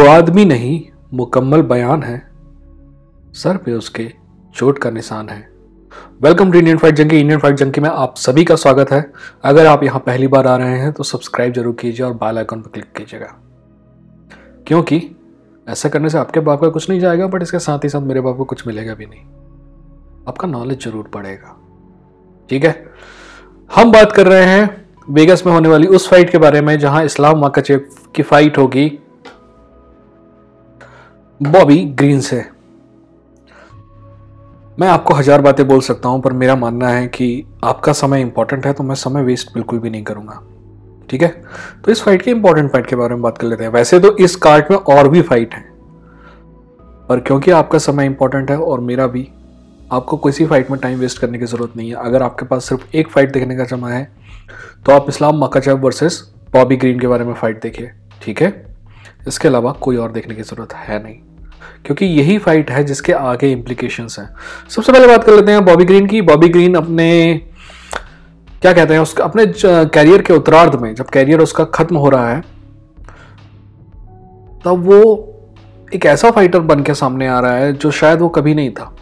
वो आदमी नहीं मुकम्मल बयान है, सर पे उसके चोट का निशान है। Welcome to Indian fight junkie. Indian fight junkie में आप सभी का स्वागत है। अगर आप यहाँ पहली बार आ रहे हैं तो सब्सक्राइब जरूर कीजिए और बेल आइकन पर क्लिक कीजिएगा, क्योंकि ऐसा करने से आपके बाप का कुछ नहीं जाएगा, बट इसके साथ ही साथ मेरे बाप को कुछ मिलेगा भी नहीं। आपका नॉलेज जरूर बढ़ेगा। ठीक है, हम बात कर रहे हैं वेगस में होने वाली उस फाइट के बारे में जहां इस्लाम माखाचेव की फाइट होगी बॉबी ग्रीन से। मैं आपको हजार बातें बोल सकता हूं, पर मेरा मानना है कि आपका समय इंपॉर्टेंट है, तो मैं समय वेस्ट बिल्कुल भी नहीं करूंगा। ठीक है, तो इस फाइट के इंपॉर्टेंट फाइट के बारे में बात कर लेते हैं। वैसे तो इस कार्ड में और भी फाइट है, पर क्योंकि आपका समय इंपॉर्टेंट है और मेरा भी, आपको किसी फाइट में टाइम वेस्ट करने की जरूरत नहीं है। अगर आपके पास सिर्फ एक फाइट देखने का समय है तो आप Islam Makhachev versus Bobby Green के बारे में फाइट देखिए। ठीक है, इसके अलावा कोई और देखने की जरूरत है नहीं, क्योंकि यही फाइट है जिसके आगे इम्प्लीकेशंस हैं। सबसे पहले बात कर लेते हैं बॉबी ग्रीन की। बॉबी ग्रीन अपने क्या कहते हैं उसका अपने कैरियर के उत्तरार्ध में, जब कैरियर उसका खत्म हो रहा है, तब वो एक ऐसा फाइटर बन के सामने आ रहा है जो शायद वो कभी नहीं था।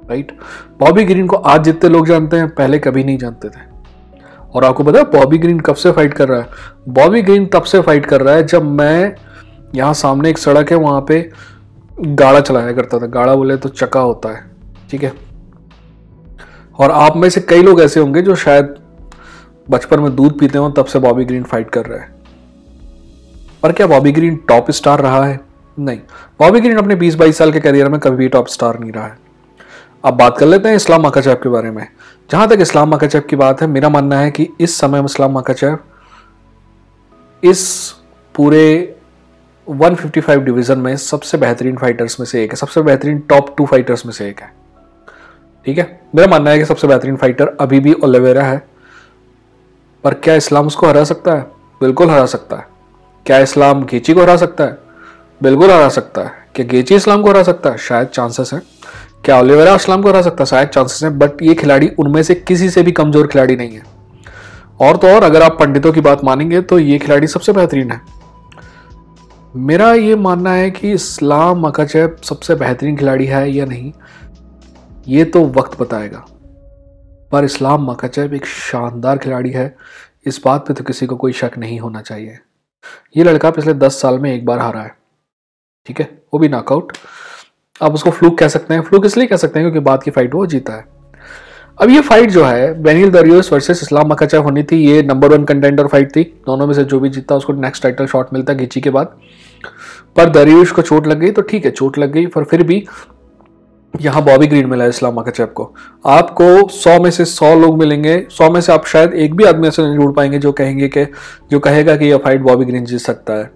राइट, बॉबी ग्रीन को आज जितने लोग जानते हैं पहले कभी नहीं जानते थे। और आपको पता है बॉबी ग्रीन कब से फाइट कर रहा है? बॉबी ग्रीन तब से फाइट कर रहा है जब मैं यहाँ सामने एक सड़क है, वहां पे गाड़ा चलाया करता था। गाड़ा बोले तो चक्का होता है, ठीक है। और आप में से कई लोग ऐसे होंगे जो शायद बचपन में दूध पीते हो, तब से बॉबी ग्रीन फाइट कर रहा है। पर क्या बॉबी ग्रीन टॉप स्टार रहा है? नहीं, बॉबी ग्रीन अपने 20-22 साल के करियर में कभी भी टॉप स्टार नहीं रहा है। अब बात कर लेते हैं इस्लाम माखाचेव के बारे में। जहां तक इस्लाम माखाचेव की बात है, मेरा मानना है कि इस समय इस्लाम माखाचेव इस पूरे 155 डिवीजन में सबसे बेहतरीन फाइटर्स में से एक है, सबसे बेहतरीन टॉप 2 फाइटर्स में से एक है। ठीक है, मेरा मानना है कि सबसे बेहतरीन फाइटर अभी भी ओलिवेरा है। पर क्या इस्लाम उसको हरा सकता है? बिल्कुल हरा सकता है। क्या इस्लाम गेची को हरा सकता है? बिल्कुल हरा सकता है। क्या गेची इस्लाम को हरा सकता है? शायद चांसेस है। क्या ओलिवेरा इस्लाम को हरा सकता है? शायद चांसेस है। बट ये खिलाड़ी उनमें से किसी से भी कमजोर खिलाड़ी नहीं है। और तो और, अगर आप पंडितों की बात मानेंगे तो ये खिलाड़ी सबसे बेहतरीन है। मेरा ये मानना है कि इस्लाम माखाचेव सबसे बेहतरीन खिलाड़ी है या नहीं, ये तो वक्त बताएगा। पर इस्लाम माखाचेव एक शानदार खिलाड़ी है, इस बात पे तो किसी को कोई शक नहीं होना चाहिए। ये लड़का पिछले 10 साल में एक बार हारा है, ठीक है, वो भी नॉकआउट। आप उसको फ्लूक कह सकते हैं। फ्लूक इसलिए कह सकते हैं क्योंकि बाद की फाइट वो जीता है। अब ये फाइट जो है बेनिल दरियोस वर्सेस इस्लाम माखाचेव होनी थी, ये नंबर 1 कंटेंडर फाइट थी। दोनों में से जो भी जीता उसको नेक्स्ट टाइटल शॉट मिलता गेची के बाद। पर दरियोस को चोट लग गई, तो ठीक है चोट लग गई, पर फिर भी यहाँ बॉबी ग्रीन मिला है इस्लाम माखाचेव को। आपको 100 में से 100 लोग मिलेंगे, 100 में से आप शायद एक भी आदमी ऐसे नहीं ढूंढ पाएंगे जो कहेगा कि यह फाइट बॉबी ग्रीन जीत सकता है।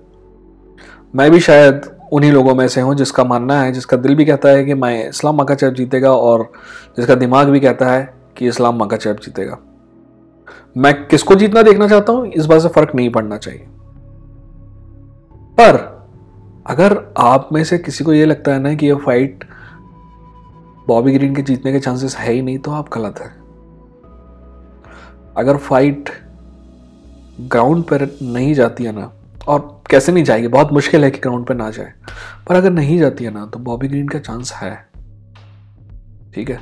मैं भी शायद उन्हीं लोगों में से हूं जिसका मानना है, जिसका दिल भी कहता है कि मैं इस्लाम माखाचेव जीतेगा, और जिसका दिमाग भी कहता है कि इस्लाम माखाचेव जीतेगा। मैं किसको जीतना देखना चाहता हूं, इस बात से फर्क नहीं पड़ना चाहिए। पर अगर आप में से किसी को यह लगता है ना कि यह फाइट बॉबी ग्रीन के जीतने के चांसेस है ही नहीं, तो आप गलत है। अगर फाइट ग्राउंड पर नहीं जाती है ना, और कैसे नहीं जाएगी, बहुत मुश्किल है कि ग्राउंड पे ना जाए, पर अगर नहीं जाती है ना, तो बॉबी ग्रीन का चांस है। ठीक है,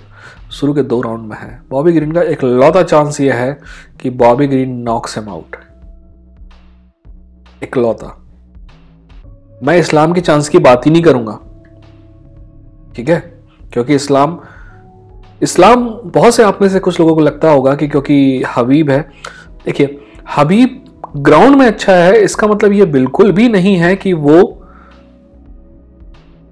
शुरू के 2 राउंड में है। बॉबी ग्रीन का एक लौता चांस ये है कि Bobby Green knocks him out, इकलौता। मैं इस्लाम के चांस की बात ही नहीं करूंगा, ठीक है, क्योंकि इस्लाम बहुत से आप में से कुछ लोगों को लगता होगा कि क्योंकि हबीब है। देखिए, हबीब ग्राउंड में अच्छा है, इसका मतलब ये बिल्कुल भी नहीं है कि वो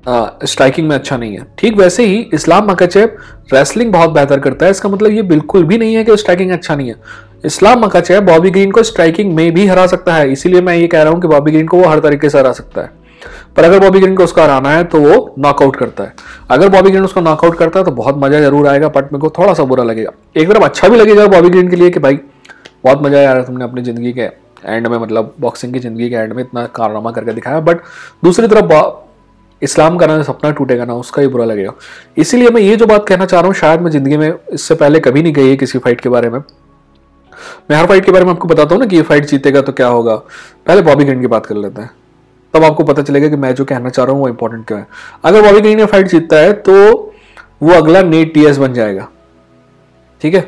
स्ट्राइकिंग में अच्छा नहीं है। ठीक वैसे ही इस्लाम माखाचेव रेसलिंग बहुत बेहतर करता है, इसका मतलब ये बिल्कुल भी नहीं है कि स्ट्राइकिंग अच्छा नहीं है। इस्लाम माखाचेव बॉबी ग्रीन को स्ट्राइकिंग में भी हरा सकता है, इसीलिए मैं ये कह रहा हूं कि बॉबी ग्रीन को वो हर तरीके से हरा सकता है। पर अगर बॉबी ग्रीन को उसका हराना है तो वो नॉकआउट करता है। अगर बॉबी ग्रीन उसको नॉकआउट करता है तो बहुत मजा जरूर आएगा, बट मेरे को थोड़ा सा बुरा लगेगा। एक तरफ अच्छा भी लगेगा बॉबी ग्रीन के लिए कि भाई बहुत मजा आया, तुमने अपनी जिंदगी के एंड में, मतलब बॉक्सिंग की जिंदगी के एंड में इतना कारनामा करके दिखाया। बट दूसरी तरफ इस्लाम का ना सपना टूटेगा ना, उसका ही बुरा लगेगा। इसीलिए मैं ये जो बात कहना चाह रहा हूँ, शायद मैं जिंदगी में इससे पहले कभी नहीं कही किसी फाइट के बारे में। मैं हर फाइट के बारे में आपको बताता हूँ ना कि ये फाइट जीतेगा तो क्या होगा। पहले बॉबी ग्रीन की बात कर लेते हैं। तब आपको पता चलेगा कि मैं जो कहना चाह रहा हूँ वो इंपॉर्टेंट क्यों है। अगर बॉबी ग्रीन ये फाइट जीतता है तो वो अगला नेट डियाज बन जाएगा, ठीक है।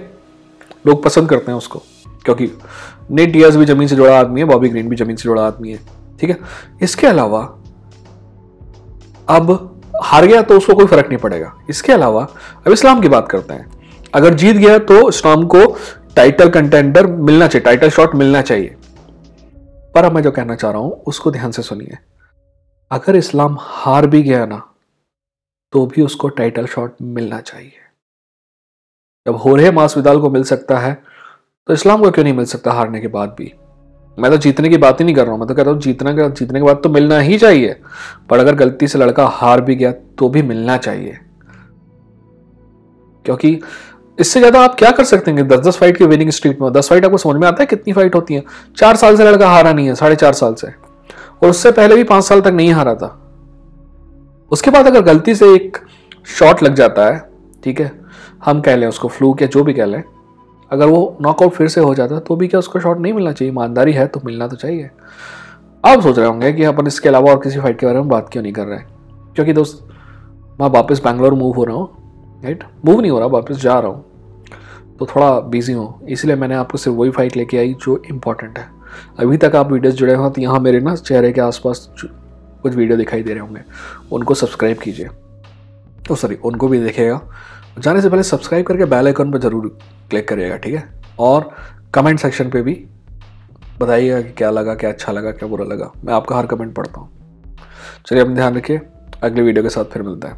लोग पसंद करते हैं उसको क्योंकि नेट डियाज भी जमीन से जुड़ा आदमी है, बॉबी ग्रीन भी जमीन से जुड़ा आदमी है, ठीक है। इसके अलावा अब हार गया तो उसको कोई फर्क नहीं पड़ेगा। इसके अलावा अब इस्लाम की बात करते हैं। अगर जीत गया तो इस्लाम को टाइटल कंटेंडर मिलना चाहिए, टाइटल शॉट मिलना चाहिए। पर अब मैं जो कहना चाह रहा हूं उसको ध्यान से सुनिए। अगर इस्लाम हार भी गया ना तो भी उसको टाइटल शॉट मिलना चाहिए। जब होरे मासविदाल को मिल सकता है तो इस्लाम को क्यों नहीं मिल सकता हारने के बाद भी। मैं तो जीतने की बात ही नहीं कर रहा हूं, मैं तो कह रहा हूं जीतने के बाद तो मिलना ही चाहिए। पर अगर गलती से लड़का हार भी गया तो भी मिलना चाहिए, क्योंकि इससे ज्यादा आप क्या कर सकते हैं। 10-10 फाइट की विनिंग स्ट्रीक में 10 फाइट आपको समझ में आता है कितनी फाइट होती है। 4 साल से लड़का हारा नहीं है, 4.5 साल से, और उससे पहले भी 5 साल तक नहीं हारा था। उसके बाद अगर गलती से एक शॉट लग जाता है, ठीक है, हम कह लें उसको फ्लूक या जो भी कह लें, अगर वो नॉकआउट फिर से हो जाता है तो भी क्या उसको शॉट नहीं मिलना चाहिए। ईमानदारी है तो मिलना तो चाहिए। आप सोच रहे होंगे कि अपन इसके अलावा और किसी फाइट के बारे में बात क्यों नहीं कर रहे हैं, क्योंकि दोस्त मैं वापस बैंगलोर मूव हो रहा हूँ, राइट, मूव नहीं हो रहा, वापस जा रहा हूँ, तो थोड़ा बिजी हूँ, इसलिए मैंने आपको सिर्फ वही फाइट लेके आई जो इम्पोर्टेंट है। अभी तक आप वीडियोस जुड़े हो तो यहाँ मेरे ना चेहरे के आसपास कुछ वीडियो दिखाई दे रहे होंगे, उनको सब्सक्राइब कीजिए। तो सॉरी, उनको भी देखेगा। जाने से पहले सब्सक्राइब करके बेल आइकन पर जरूर क्लिक करिएगा, ठीक है। और कमेंट सेक्शन पे भी बताइएगा कि क्या लगा, क्या अच्छा लगा, क्या बुरा लगा। मैं आपका हर कमेंट पढ़ता हूँ। चलिए अपना ध्यान रखिए, अगले वीडियो के साथ फिर मिलता है।